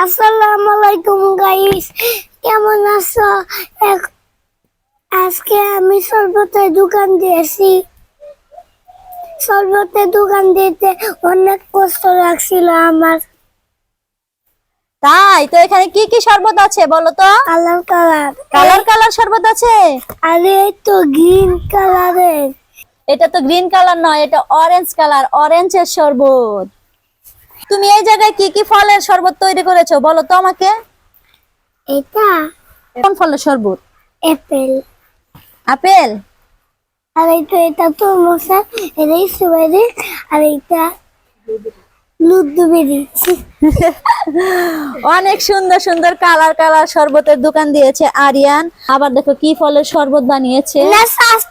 আসসালামু আলাইকুম গাইস, কেমন আছো? আজকে আমি শরবতের দোকান দিয়েছি। শরবতের দোকান দিতে অনেক কষ্ট লাগছিল আমার। তাই তো এখানে কি কি শরবত আছে বলো তো? কালার কালার কালার কালার শরবত আছে। আরে এই তো গ্রিন কালারের। এটা তো গ্রিন কালার নয়, এটা অরেঞ্জ কালার, অরেঞ্জের শরবত। তুমি এই জায়গায় কি কি ফলের শরবত তৈরি করেছো বলো তো আমাকে? এটা কোন ফলের শরবত? অ্যাপেল। আপেল। আর এটা তরমুজ, এটা স্ট্রবেরি, আর এটা ব্লুবেরি। অনেক সুন্দর সুন্দর কালার কালার শরবতের দোকান দিয়েছে আরিয়ান। আবার দেখো কি ফলের শরবত বানিয়েছে,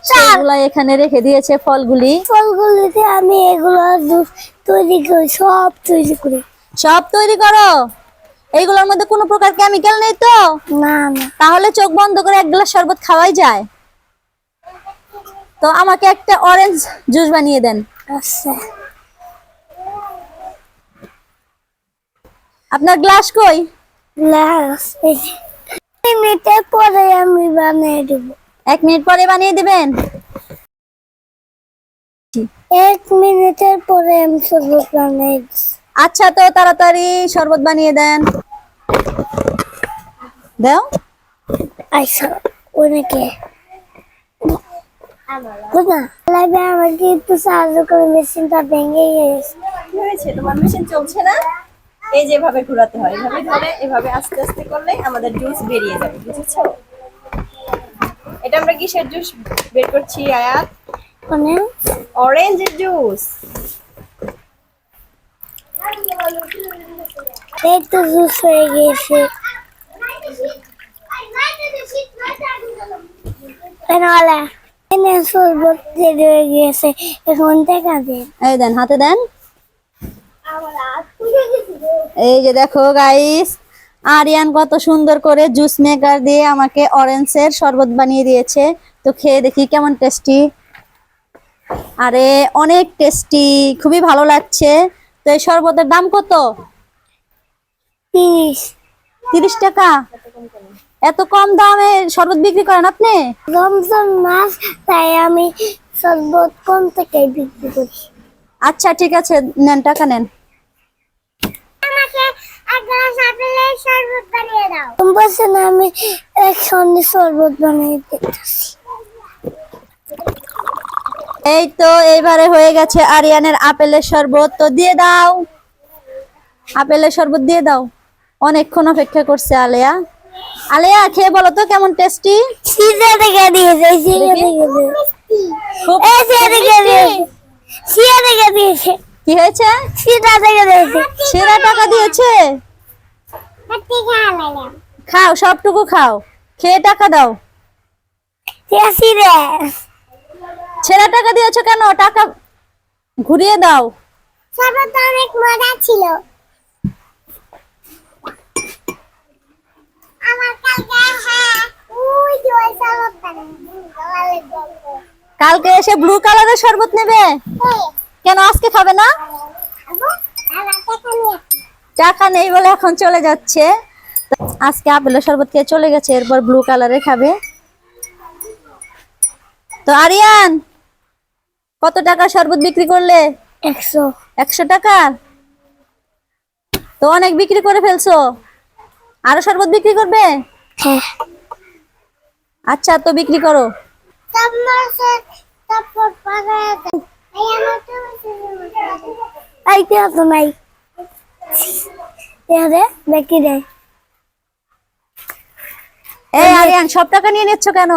সেগুলা এখানে রেখে দিয়েছে ফলগুলি। ফলগুলিতে আমি এগুলো জুস তৈরি করি, সব তৈরি করি। সব তৈরি করো? এইগুলোর মধ্যে কোনো প্রকার কেমিক্যাল নেই তো? না না। তাহলে চোখ বন্ধ করে এক গ্লাস শরবত খাওয়াই যায়। তো আমাকে একটা অরেঞ্জ জুস বানিয়ে দেন। আচ্ছা, আপনার গ্লাস কই? গ্লাস মিনিটের পরে আমি বানিয়ে দেবো। 1 মিনিট পরে বানিয়ে দিবেন? 1 মিনিটের পরে আমি শরবত বানিয়ে দিচ্ছি। আচ্ছা, তো তাড়াতাড়ি শরবত বানিয়ে দেন। দাও। আচ্ছা, ওনাকে আমাকে একটু সাহায্য করে, মেশিনটা ভেঙে গেছে। কি হয়েছে? তোমার মেশিন চলছে না? এই যেভাবে ঘোরাতে হয়, এভাবে ধরে এভাবে আস্তে আস্তে করলে আমাদের জুস বেরিয়ে যাবে, বুঝেছো? এটা আমরা কিসের জুস বের করছি আয়াত? মানে অরেঞ্জের জুস। এই তো জুস হয়ে গেছে। শরবত রেডি হয়ে গিয়েছে, এখন দেখা দেন। এই দেন, হাতে দেন। এই যে দেখো গাইস, আরিয়ান কত সুন্দর করে জুস মেকার দিয়ে আমাকে অরেঞ্জের শরবত বানিয়ে দিয়েছে। তো খেয়ে দেখি কেমন টেস্টি। আরে অনেক টেস্টি, খুবই ভালো লাগছে। তো এই শরবতের দাম কত? 30। 30 টাকা? এত কম দামে শরবত বিক্রি করেন আপনি? রমজান মাস, তাই আমি শরবত কম থেকে বিক্রি করি। আচ্ছা ঠিক আছে, নেন, টাকা নেন। আমাকে এক গ্লাস আপেলের শরবত বানিয়ে দাও। তুমি বলছো না আমি একসঙ্গে শরবত বানিয়ে দিতেছি। এই তো এইবারে হয়ে গেছে আরিয়ানের আপেলের শরবত। তো দিয়ে দাও, আপেলের শরবত দিয়ে দাও। অনেকক্ষণ অপেক্ষা করছে আলেয়া। আলেয়া খেয়ে বলো তো কেমন টেস্টি। সিজা থেকে দিয়েছে, সিজা থেকে দিয়েছে। খুব এই সিজা থেকে দিয়েছে, সিজা থেকে দিয়েছে, কি হয়েছে? সিজা থেকে দিয়েছে। সেরা টাকা দিয়েছে। খাও, সবটুকু খাও, খেয়ে টাকা দাও। ছেঁড়া টাকা দিয়েছো কেন? টাকা ঘুরিয়ে দাও। শরবতটা অনেক মজা ছিল। আমার কালকে ওই যে ওই শরবতটা কালকে এসে ব্লু কালারের শরবত নেবে? কেন আজকে খাবে না? টাকা নেই বলে এখন চলে যাচ্ছে। আজকে আপেলের শরবত খেয়ে চলে গেছে, এরপর ব্লু কালারে খাবে। তো আরিয়ান, কত টাকা শরবত বিক্রি করলে? 100। 100 টাকা? তো অনেক বিক্রি করে ফেলছো। আরো শরবত বিক্রি করবে? হ্যাঁ। আচ্ছা, তো বিক্রি করো। এই আরিয়ান, সব টাকা নিয়ে নিচ্ছ কেন?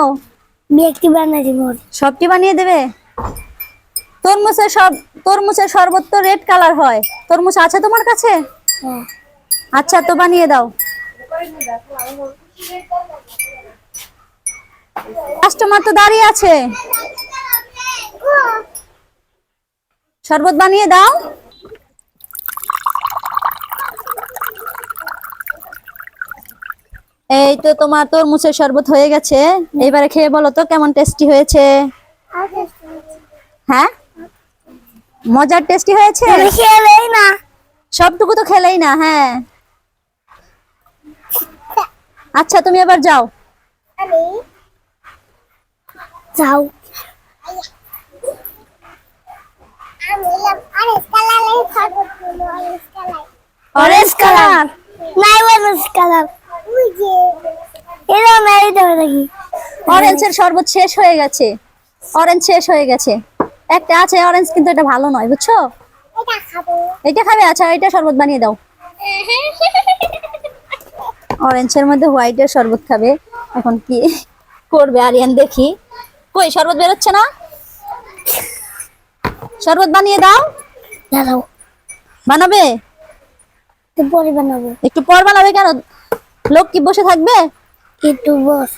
ব্যক্তি বানাই মোর সবটি বানিয়ে দেবে? তরমুজের শরবত তো রেড কালার হয়। তরমুজ আছে তোমার কাছে? হ্যাঁ। আচ্ছা, তো বানিয়ে দাও। কাস্টমার তো দাঁড়িয়ে আছে, শরবত বানিয়ে দাও। এই তো তোমার তরমুজের শরবত হয়ে গেছে। এবারে খেয়ে বলো তো কেমন টেস্টি হয়েছে। হ্যাঁ, মজার টেস্টি হয়েছে। খেলেই না, সবটুকু তো খেলেই না। হ্যাঁ, আচ্ছা তুমি এবার যাও। আমি যাও। আমি অরেঞ্জ কালারের শরবত খাবো। Orange colour. নাই অরেঞ্জ কালার। ওই যে এরা মেরে দেবে নাকি? অরেঞ্জের শরবত শেষ হয়ে গেছে, অরেঞ্জ শেষ হয়ে গেছে। একটা আছে অরেঞ্জ, কিন্তু এটা ভালো নয়, বুঝছো? এটা খাবো। এটা খাবে? আচ্ছা এটা শরবত বানিয়ে দাও। অরেঞ্জের মধ্যে হোয়াইটের শরবত খাবে। এখন কি করবে আরিয়ান দেখি। কই শরবত বেরোচ্ছে না? শরবত বানিয়ে দাও। দাঁড়াও, বানাবে? একটু পরে বানাবো। একটু পর বানাবে কেন? লোক কি বসে থাকবে? একটু বস।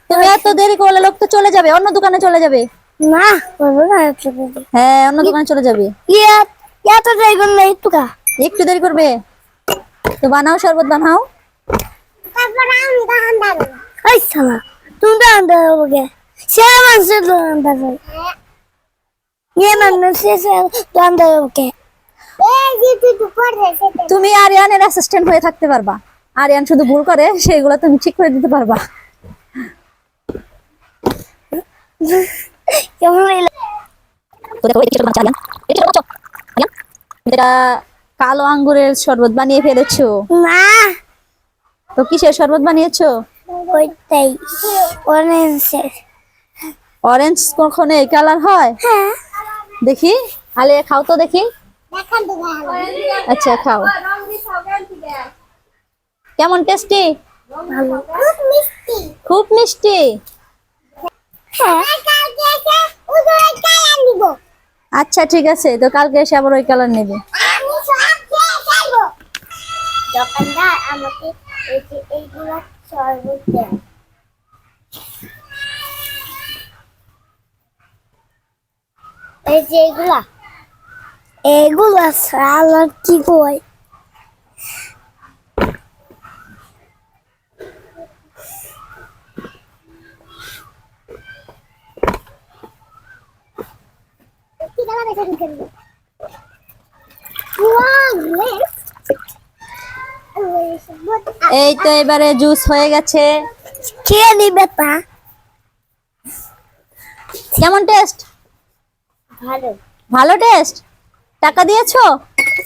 তুমি এত দেরি করলে লোক তো চলে যাবে, অন্য দোকানে চলে যাবে। না করবো না একটু দেরি। হ্যাঁ অন্য দোকানে চলে যাবে। ইয়া এত দেরি করলে একটু কা। একটু দেরি করবে তো বানাও, শরবত বানাও। তারপর আমি দাঁড়ান দাঁড়াবো। এই শালা তুমি দাঁড়ান দাঁড়াবো কে? সে মানুষের দাঁড়ান দাঁড়াবো। ইয়ে মানুষের দাঁড়ান দাঁড়াবো কে? এই যে তুই তো পড়ে সেটা। তুমি আরিয়ানের অ্যাসিস্ট্যান্ট হয়ে থাকতে পারবা। আরিয়ান শুধু ভুল করে, সেগুলো তুমি ঠিক করে দিতে পারবা। কেমন লাগলো? এটা কালো আঙ্গুরের শরবত বানিয়ে ফেলেছো। না তো কিসের শরবত বানিয়েছো? ওইটাই অরেঞ্জের। অরেঞ্জ কখনো এই কালার হয়? হ্যাঁ দেখি, আলিয়া খাও তো দেখি। দেখান তো ভালো। আচ্ছা খাও। কেমন টেস্টি? ভালো খুব মিষ্টি। খুব মিষ্টি। হ্যাঁ কালকে এসে উদয় কালার নিব। আচ্ছা ঠিক আছে, তো কালকে এসে আবার ওই কালার নেবে। আমি সব খেয়ে ফেলবো। দোকানদার আমাকে এই যে এইগুলো শরবত দেন। এই যে এগুলা সালাদ কি কয়? কি কালার আছে দেখেন? এই তো এবারে জুস হয়ে গেছে। খেয়ে নিবে তা। কেমন টেস্ট? ভালো। ভালো টেস্ট। টাকা দিয়েছো?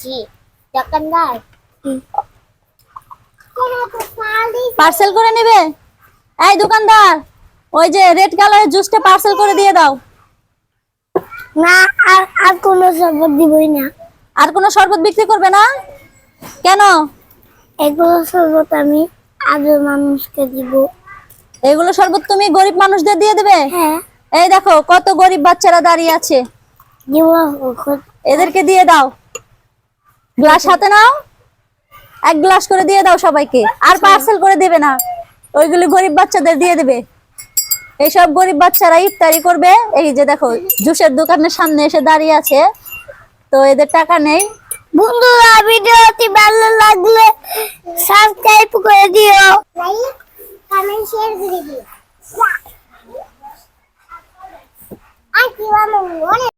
জি দোকানদার। পার্সেল করে নেবে? এই দোকানদার, ওই যে রেড কালারের জুসটা পার্সেল করে দিয়ে দাও। না আর কোনো শরবত দিবই না। আর কোনো শরবত বিক্রি করবে না? কেন? এগুলো শরবত আমি আজও মানুষকে দিব। এগুলো শরবত তুমি গরিব মানুষদের দিয়ে দেবে? হ্যাঁ এই দেখো কত গরিব বাচ্চারা দাঁড়িয়ে আছে, দিব। এদেরকে দিয়ে দাও। গ্লাস হাতে নাও, এক গ্লাস করে দিয়ে দাও সবাইকে। আর পার্সেল করে দেবে না, ওইগুলি গরিব বাচ্চাদের দিয়ে দেবে। এইসব গরিব বাচ্চারা ইফতারি করবে। এই যে দেখো জুসের দোকানের সামনে এসে দাঁড়িয়ে আছে, তো এদের টাকা নেই। বন্ধুরা ভিডিওটি ভালো লাগলে সাবস্ক্রাইব করে দিও, লাইক কমেন্ট শেয়ার করে দিও। আর কি